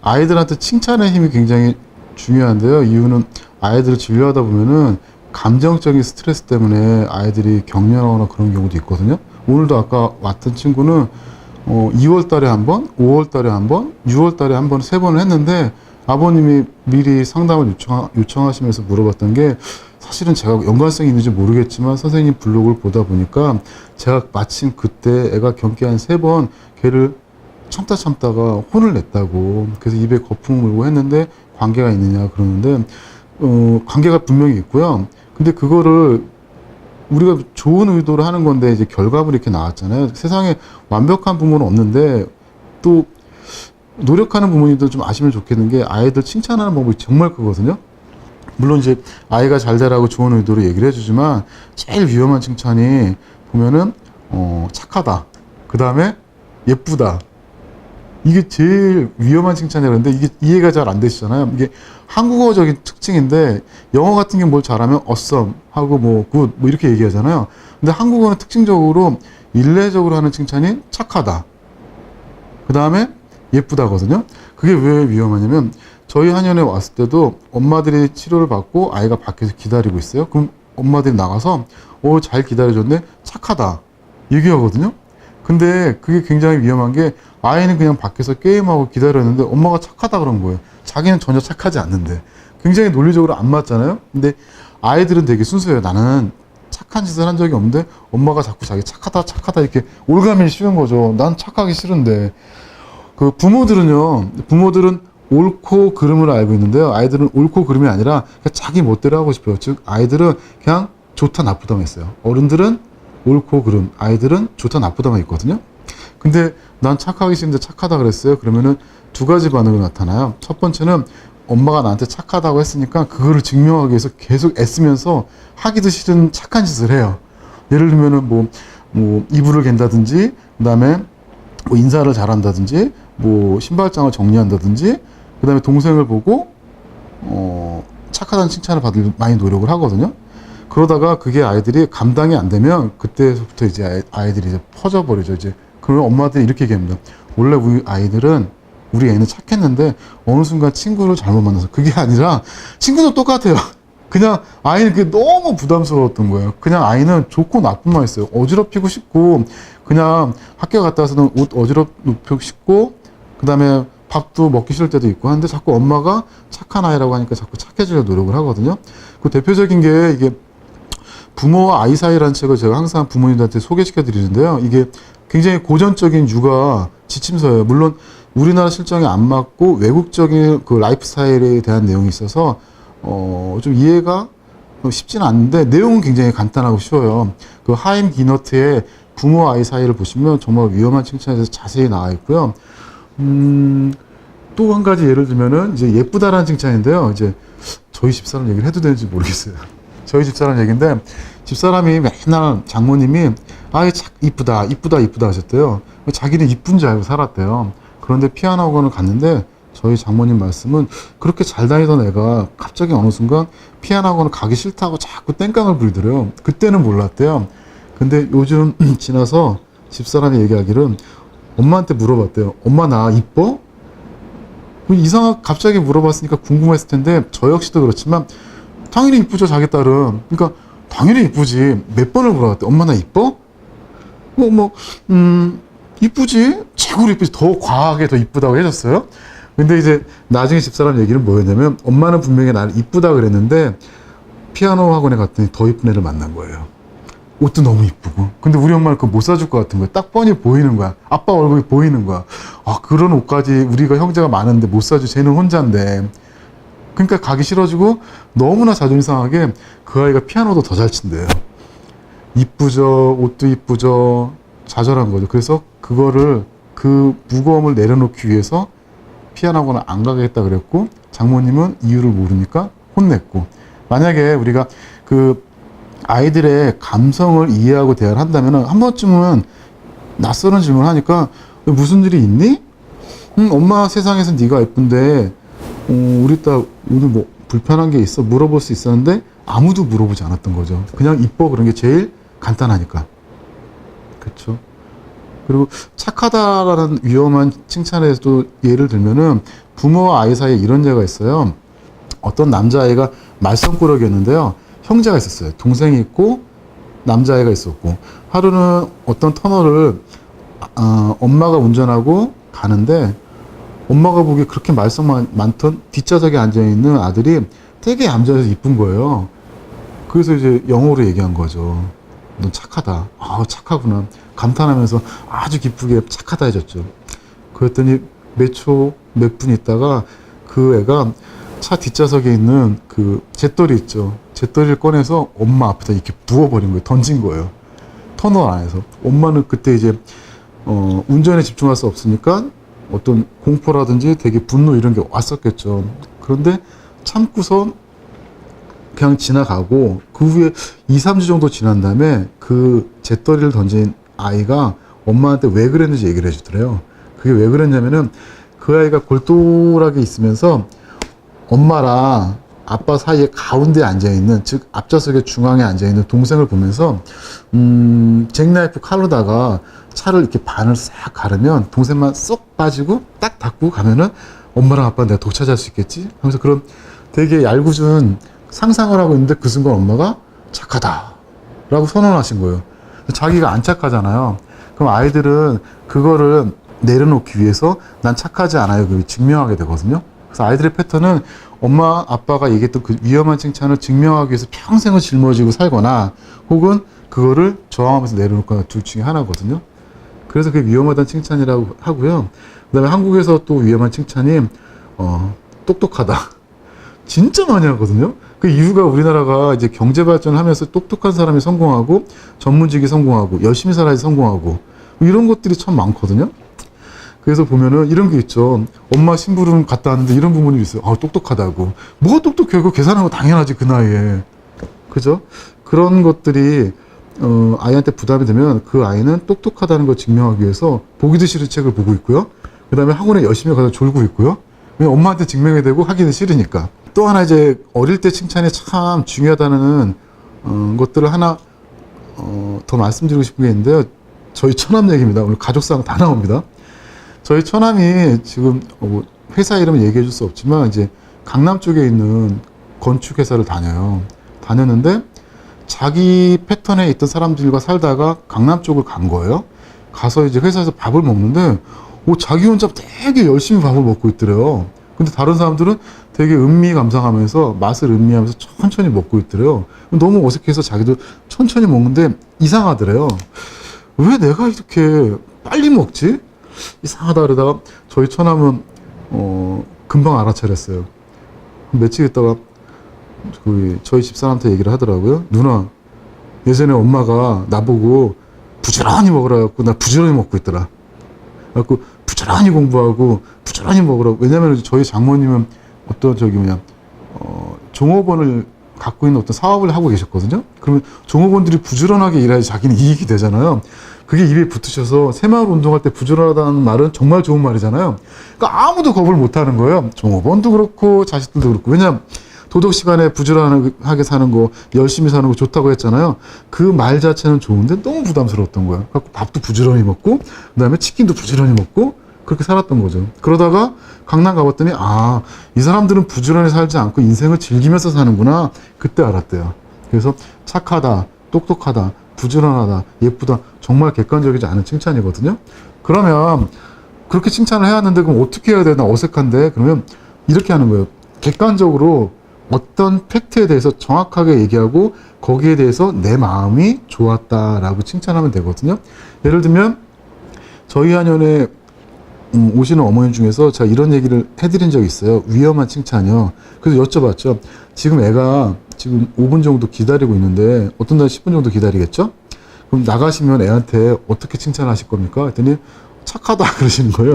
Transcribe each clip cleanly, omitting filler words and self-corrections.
아이들한테 칭찬의 힘이 굉장히 중요한데요. 이유는 아이들을 진료하다 보면은 감정적인 스트레스 때문에 아이들이 격려하거나 그런 경우도 있거든요. 오늘도 아까 왔던 친구는 2월 달에 한 번, 5월 달에 한 번, 6월 달에 한 번, 3번을 했는데 아버님이 미리 상담을 요청하시면서 물어봤던 게 사실은 제가 연관성이 있는지 모르겠지만 선생님 블로그를 보다 보니까 제가 마침 그때 애가 경기한 3번 걔를 참다가 혼을 냈다고. 그래서 입에 거품을 물고 했는데 관계가 있느냐 그러는데 관계가 분명히 있고요. 근데 그거를 우리가 좋은 의도로 하는 건데 이제 결과물이 이렇게 나왔잖아요. 세상에 완벽한 부모는 없는데 또 노력하는 부모님들 좀 아시면 좋겠는 게 아이들 칭찬하는 방법이 정말 크거든요. 물론 이제 아이가 잘 되라고 좋은 의도로 얘기를 해주지만 제일 위험한 칭찬이 보면은 착하다. 그 다음에 예쁘다. 이게 제일 위험한 칭찬이라고 하는데 이게 이해가 잘 안 되시잖아요. 이게 한국어적인 특징인데 영어 같은 게 뭘 잘하면 awesome 하고 뭐 good 뭐 이렇게 얘기하잖아요. 근데 한국어는 특징적으로 일례적으로 하는 칭찬이 착하다. 그 다음에 예쁘다거든요. 그게 왜 위험하냐면 저희 한의원에 왔을 때도 엄마들이 치료를 받고 아이가 밖에서 기다리고 있어요. 그럼 엄마들이 나가서 잘 기다려줬네. 착하다. 얘기하거든요. 근데 그게 굉장히 위험한 게 아이는 그냥 밖에서 게임하고 기다렸는데 엄마가 착하다 그런 거예요. 자기는 전혀 착하지 않는데. 굉장히 논리적으로 안 맞잖아요. 근데 아이들은 되게 순수해요. 나는 착한 짓을 한 적이 없는데 엄마가 자꾸 자기 착하다 이렇게 올가미 씌운 거죠. 난 착하기 싫은데. 그 부모들은 옳고 그름을 알고 있는데요. 아이들은 옳고 그름이 아니라 그냥 자기 멋대로 하고 싶어요. 즉 아이들은 그냥 좋다 나쁘다만 있어요. 어른들은 옳고 그름, 아이들은 좋다 나쁘다만 있거든요. 근데 난 착하기 싫은데 착하다 그랬어요. 그러면은 두 가지 반응이 나타나요. 첫 번째는 엄마가 나한테 착하다고 했으니까 그거를 증명하기 위해서 계속 애쓰면서 하기도 싫은 착한 짓을 해요. 예를 들면은 뭐 이불을 갠다든지, 그 다음에 뭐 인사를 잘한다든지, 뭐 신발장을 정리한다든지, 그 다음에 동생을 보고 착하다는 칭찬을 받을 많이 노력을 하거든요. 그러다가 그게 아이들이 감당이 안 되면 그때부터 이제 아이들이 이제 퍼져버리죠. 이제 그러면 엄마들이 이렇게 얘기합니다. 원래 우리 애는 착했는데 어느 순간 친구를 잘못 만나서 그게 아니라 친구도 똑같아요. 그냥 아이는 그게 너무 부담스러웠던 거예요. 그냥 아이는 좋고 나쁜만 있어요. 어지럽히고 싶고 그냥 학교 갔다 와서는 옷 어지럽히고 싶고 그 다음에 밥도 먹기 싫을 때도 있고 하는데 자꾸 엄마가 착한 아이라고 하니까 자꾸 착해지려고 노력을 하거든요. 그 대표적인 게 이게 부모와 아이 사이라는 책을 제가 항상 부모님들한테 소개시켜 드리는데요. 이게 굉장히 고전적인 육아 지침서예요. 물론 우리나라 실정에 안 맞고 외국적인 그 라이프 스타일에 대한 내용이 있어서 좀 이해가 쉽지는 않은데 내용은 굉장히 간단하고 쉬워요. 그 하임 기너트의 부모와 아이 사이를 보시면 정말 위험한 칭찬에 대해서 자세히 나와 있고요. 또 한 가지 예를 들면은 이제 예쁘다라는 칭찬인데요. 이제 저희 집사람 얘기를 해도 되는지 모르겠어요. 저희 집사람 얘기인데 집사람이 맨날 장모님이 이쁘다 하셨대요. 자기는 이쁜 줄 알고 살았대요. 그런데 피아노 학원을 갔는데 저희 장모님 말씀은 그렇게 잘 다니던 애가 갑자기 어느 순간 피아노 학원을 가기 싫다고 자꾸 땡깡을 부리더래요. 그때는 몰랐대요. 근데 요즘 지나서 집사람이 얘기하기를 엄마한테 물어봤대요. 엄마 나 이뻐? 이상하게 갑자기 물어봤으니까 궁금했을 텐데 저 역시도 그렇지만 당연히 이쁘죠 자기 딸은. 그러니까 당연히 이쁘지. 몇 번을 물어봤대. 엄마 나 이뻐? 이쁘지? 최고로 이쁘지. 더 과하게 더 이쁘다고 해줬어요. 근데 이제 나중에 집사람 얘기는 뭐였냐면 엄마는 분명히 나를 이쁘다 그랬는데 피아노 학원에 갔더니 더 이쁜 애를 만난 거예요. 옷도 너무 이쁘고. 근데 우리 엄마는 그거 못 사줄 것 같은 거야. 딱 뻔히 보이는 거야. 아빠 얼굴이 보이는 거야. 그런 옷까지 우리가 형제가 많은데 못 사주. 쟤는 혼자인데. 그러니까 가기 싫어지고 너무나 자존심 상하게 그 아이가 피아노도 더 잘 친대요. 이쁘죠. 옷도 이쁘죠. 좌절한 거죠. 그래서 그 무거움을 내려놓기 위해서 피아노 학원을 안 가겠다 그랬고 장모님은 이유를 모르니까 혼냈고. 만약에 우리가 그 아이들의 감성을 이해하고 대화를 한다면 한 번쯤은 낯설은 질문을 하니까 무슨 일이 있니? 엄마 세상에서 네가 예쁜데 우리 딸 오늘 뭐 불편한 게 있어? 물어볼 수 있었는데 아무도 물어보지 않았던 거죠. 그냥 이뻐 그런 게 제일 간단하니까. 그렇죠? 그리고 착하다라는 위험한 칭찬에서도 예를 들면은 부모와 아이 사이에 이런 예가 있어요. 어떤 남자아이가 말썽꾸러기였는데요. 형제가 있었어요. 동생이 있고 남자아이가 있었고, 하루는 어떤 터널을 엄마가 운전하고 가는데 엄마가 보기에 그렇게 말썽 많던 뒷좌석에 앉아있는 아들이 되게 얌전해서 이쁜 거예요. 그래서 이제 영어로 얘기한 거죠. 넌 착하다. 아, 착하구나. 감탄하면서 아주 기쁘게 착하다 해줬죠. 그랬더니 몇 분 있다가 그 애가 차 뒷좌석에 있는 그 잿더리 있죠. 잿더리를 꺼내서 엄마 앞에다 이렇게 부어버린 거예요. 던진 거예요. 터널 안에서. 엄마는 그때 이제 운전에 집중할 수 없으니까 어떤 공포라든지 되게 분노 이런 게 왔었겠죠. 그런데 참고서 그냥 지나가고, 그 후에 2, 3주 정도 지난 다음에 그 잿더리를 던진 아이가 엄마한테 왜 그랬는지 얘기를 해주더래요. 그게 왜 그랬냐면은 그 아이가 골똘하게 있으면서 엄마랑 아빠 사이에 가운데 앉아있는, 즉 앞좌석의 중앙에 앉아있는 동생을 보면서 잭나이프 칼로다가 차를 이렇게 반을 싹 가르면 동생만 쏙 빠지고 딱 닫고 가면은 엄마랑 아빠 내가 독차지할 수 있겠지 하면서 그런 되게 얄궂은 상상을 하고 있는데, 그 순간 엄마가 착하다 라고 선언하신 거예요. 자기가 안 착하잖아요. 그럼 아이들은 그거를 내려놓기 위해서 난 착하지 않아요, 그 증명하게 되거든요. 그래서 아이들의 패턴은 엄마 아빠가 얘기했던 그 위험한 칭찬을 증명하기 위해서 평생을 짊어지고 살거나, 혹은 그거를 저항하면서 내려놓거나, 둘 중에 하나거든요. 그래서 그게 위험하다는 칭찬이라고 하고요. 그 다음에 한국에서 또 위험한 칭찬이 똑똑하다. 진짜 많이 하거든요. 그 이유가 우리나라가 이제 경제 발전을 하면서 똑똑한 사람이 성공하고, 전문직이 성공하고, 열심히 살아야지 성공하고, 이런 것들이 참 많거든요. 그래서 보면은 이런 게 있죠. 엄마 심부름 갔다 왔는데 이런 부모님이 있어요. 아, 똑똑하다고. 뭐가 똑똑해? 그거 계산하는 거 당연하지, 그 나이에. 그죠? 그런 것들이 아이한테 부담이 되면 그 아이는 똑똑하다는 걸 증명하기 위해서 보기도 싫은 책을 보고 있고요. 그 다음에 학원에 열심히 가서 졸고 있고요. 왜 엄마한테 증명이 되고 하기는 싫으니까. 또 하나 이제 어릴 때 칭찬이 참 중요하다는 것들을 하나 더 말씀드리고 싶은 게 있는데요. 저희 처남 얘기입니다. 오늘 가족상 다 나옵니다. 저희 처남이 지금 회사 이름은 얘기해 줄 수 없지만 이제 강남 쪽에 있는 건축회사를 다녔는데 자기 패턴에 있던 사람들과 살다가 강남 쪽을 간 거예요. 가서 이제 회사에서 밥을 먹는데 자기 혼자 되게 열심히 밥을 먹고 있더래요. 근데 다른 사람들은 되게 음미 감상하면서 맛을 음미하면서 천천히 먹고 있더래요. 너무 어색해서 자기도 천천히 먹는데 이상하더래요. 왜 내가 이렇게 빨리 먹지? 이상하다 그러다가 저희 처남은 금방 알아차렸어요. 며칠 있다가 저희 집사람한테 얘기를 하더라고요. 누나, 예전에 엄마가 나보고 부지런히 먹으라 해갖고 나 부지런히 먹고 있더라. 그래갖고 부지런히 공부하고 부지런히 먹으라고. 왜냐면 저희 장모님은 어떤 종업원을 갖고 있는 어떤 사업을 하고 계셨거든요. 그러면 종업원들이 부지런하게 일해야지 자기는 이익이 되잖아요. 그게 입에 붙으셔서 새마을 운동할 때 부지런하다는 말은 정말 좋은 말이잖아요. 그러니까 아무도 겁을 못 하는 거예요. 종업원도 그렇고 자식들도 그렇고. 왜냐면 도덕 시간에 부지런하게 사는 거, 열심히 사는 거 좋다고 했잖아요. 그 말 자체는 좋은데 너무 부담스러웠던 거예요. 그래서 밥도 부지런히 먹고, 그 다음에 치킨도 부지런히 먹고, 그렇게 살았던 거죠. 그러다가 강남 가봤더니, 이 사람들은 부지런히 살지 않고 인생을 즐기면서 사는구나. 그때 알았대요. 그래서 착하다, 똑똑하다, 부지런하다, 예쁘다, 정말 객관적이지 않은 칭찬이거든요. 그러면 그렇게 칭찬을 해왔는데 그럼 어떻게 해야 되나 어색한데, 그러면 이렇게 하는 거예요. 객관적으로 어떤 팩트에 대해서 정확하게 얘기하고 거기에 대해서 내 마음이 좋았다라고 칭찬하면 되거든요. 예를 들면 저희 한연에 오시는 어머님 중에서 제가 이런 얘기를 해드린 적이 있어요. 위험한 칭찬이요. 그래서 여쭤봤죠. 지금 애가 지금 5분 정도 기다리고 있는데 어떤 날 10분 정도 기다리겠죠? 그럼 나가시면 애한테 어떻게 칭찬하실 겁니까? 했더니 착하다 그러시는 거예요.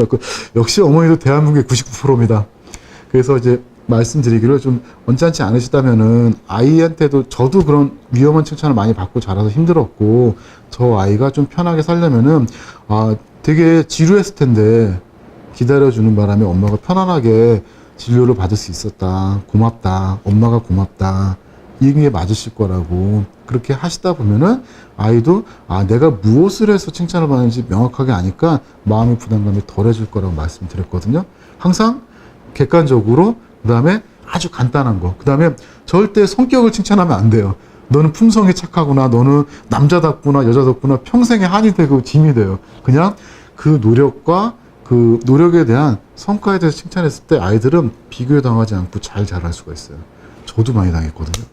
역시 어머니도 대한민국의 99%입니다. 그래서 이제 말씀드리기를 좀 언짢지 않으시다면은 아이한테도, 저도 그런 위험한 칭찬을 많이 받고 자라서 힘들었고, 저 아이가 좀 편하게 살려면은 되게 지루했을 텐데 기다려주는 바람에 엄마가 편안하게 진료를 받을 수 있었다, 고맙다, 엄마가 고맙다, 이게 맞으실 거라고. 그렇게 하시다 보면은 아이도 내가 무엇을 해서 칭찬을 받는지 명확하게 아니까 마음의 부담감이 덜해질 거라고 말씀드렸거든요. 항상 객관적으로, 그 다음에 아주 간단한 거, 그 다음에 절대 성격을 칭찬하면 안 돼요. 너는 품성이 착하구나, 너는 남자답구나, 여자답구나, 평생에 한이 되고 짐이 돼요. 그냥 그 노력과 그 노력에 대한 성과에 대해서 칭찬했을 때 아이들은 비교에 당하지 않고 잘 자랄 수가 있어요. 저도 많이 당했거든요.